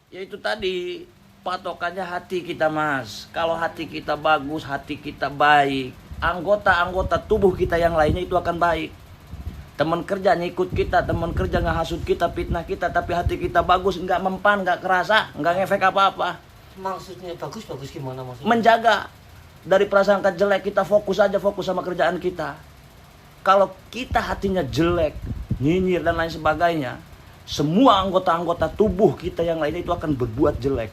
Ya itu tadi, patokannya hati kita, Mas. Kalau hati kita bagus, hati kita baik, anggota-anggota tubuh kita yang lainnya itu akan baik. Teman kerja ngikut kita, teman kerja ngehasut kita, fitnah kita, tapi hati kita bagus, nggak mempan, nggak kerasa, nggak ngefek apa-apa. Maksudnya bagus gimana maksudnya? Menjaga dari prasangka jelek, kita fokus sama kerjaan kita. Kalau kita hatinya jelek, nyinyir dan lain sebagainya, semua anggota-anggota tubuh kita yang lainnya itu akan berbuat jelek.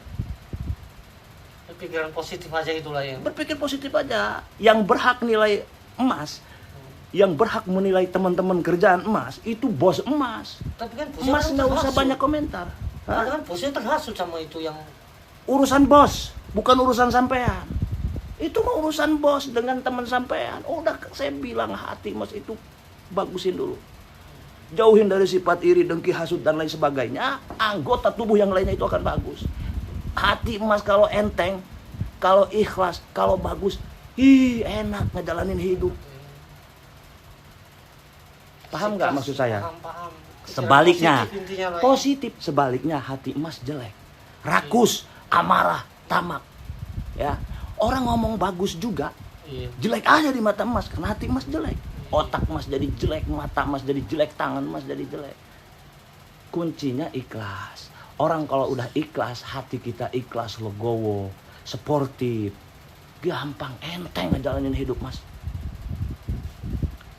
Pikiran positif aja itulah ya. Berpikir positif aja. Yang berhak nilai emas, yang berhak menilai teman-teman kerjaan emas, itu bos emas. Tapi kan bosnya Emas kan nggak usah terhasut. banyak komentar. Karena kan bosnya terhasut sama itu yang Urusan bos, bukan urusan sampean. Itu mah urusan bos dengan teman sampean. Udah saya bilang, hati emas itu bagusin dulu. Jauhin dari sifat iri, dengki, hasut dan lain sebagainya. Anggota tubuh yang lainnya itu akan bagus. Hati emas kalau enteng, kalau ikhlas, kalau bagus, enak ngejalanin hidup. Paham nggak maksud saya? Paham. Sebaliknya, Positif intinya lah ya. positif. Sebaliknya, hati emas jelek, rakus, amarah, tamak. Ya, orang ngomong bagus juga, Iya. jelek aja di mata emas karena hati emas jelek. Otak emas jadi jelek, mata emas jadi jelek, tangan emas jadi jelek. Kuncinya ikhlas. Orang kalau udah ikhlas, hati kita ikhlas, legowo, sportif, gampang, enteng ngejalanin hidup, Mas.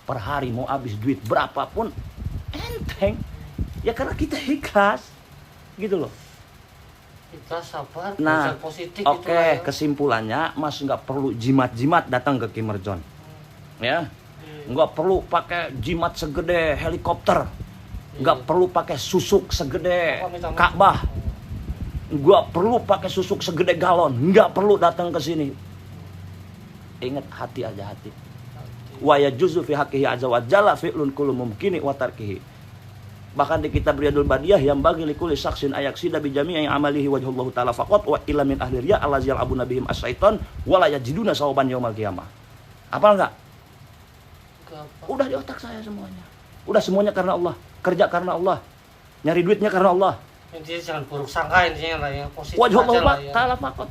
Per hari mau habis duit berapapun, enteng. Ya karena kita ikhlas, gitu loh. Ikhlas, sabar, Nah, belajar positif oke, itulah ya. kesimpulannya Mas nggak perlu jimat-jimat datang ke Kimerjon. Ya, nggak perlu pakai jimat segede helikopter, nggak perlu pakai susuk segede Ka'bah, nggak perlu pakai susuk segede galon, nggak perlu datang ke sini. Ingat, hati aja, hati. Wa yajuzu fi haqqihi azza wa jalla fi'lun kullu mumkini wa tarkihi. Bahkan di kitab Riyadul Badiyah yang bagi likulli saksin ayaksida bi jami'i amalihi wajhullahu ta'ala faqat wa illa min ahli riya allazil abu nabihim asyaiton wa la yajiduna sawaban yaumal qiyamah. Hafal enggak? Udah di otak saya semuanya. Udah semuanya karena Allah, kerja karena Allah, nyari duitnya karena Allah. Intinya jangan buruk sangka intinya lah ya. Positif aja Wajhullahu lah ya. ta'ala faqat.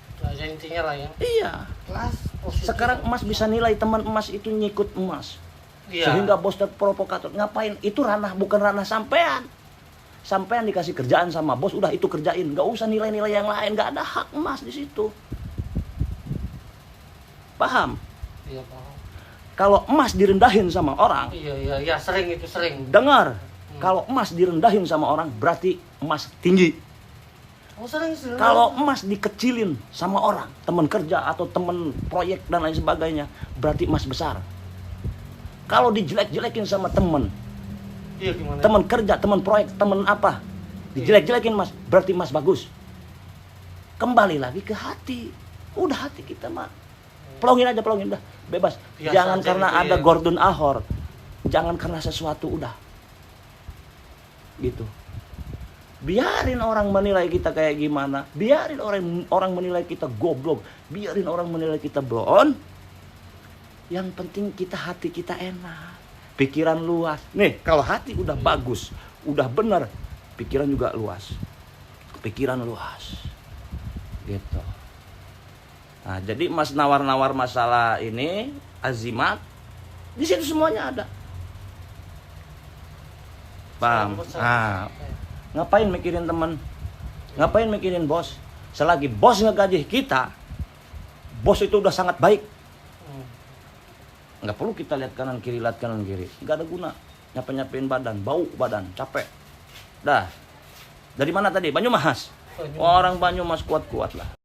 Itu aja intinya lah ya. Iya. Ikhlas, positif. Sekarang emas bisa nilai teman emas itu ngikut emas. Iya. Sehingga bos dan provokator, ngapain? Itu ranah, bukan ranah sampean. Sampean dikasih kerjaan sama bos, udah itu kerjain, nggak usah nilai-nilai yang lain, nggak ada hak emas di situ. Paham? Iya, paham. Kalau emas direndahin sama orang, Iya, sering itu sering. dengar. Kalau emas direndahin sama orang, berarti emas tinggi. Oh, sering. Kalau emas dikecilin sama orang, teman kerja atau teman proyek dan lain sebagainya, berarti emas besar. Kalau dijelek-jelekin sama teman, Iya, gimana? teman kerja, teman proyek, teman apa, dijelek-jelekin mas, berarti mas bagus. Kembali lagi ke hati. Udah hati kita mah, pelongin aja, pelongin, udah bebas. Biasa Jangan aja karena gitu ada ya. Gordon Ahor, jangan karena sesuatu, udah gitu. Biarin orang menilai kita kayak gimana, biarin orang menilai kita goblok, biarin orang menilai kita blon. Yang penting kita, hati kita enak, pikiran luas. Nih, kalau hati udah bagus, udah benar, pikiran juga luas. Pikiran luas. Gitu. Nah, jadi Mas nawar-nawar masalah ini, azimat, di situ semuanya ada. Paham? Nah, ngapain mikirin teman? Ngapain mikirin bos? Selagi bos ngegaji kita, bos itu udah sangat baik. Nggak perlu kita lihat kanan kiri, nggak ada guna. Nyapa-nyapain badan, bau badan, capek. Dah. Dari mana tadi? Banyumas. Orang Banyumas kuat-kuat lah.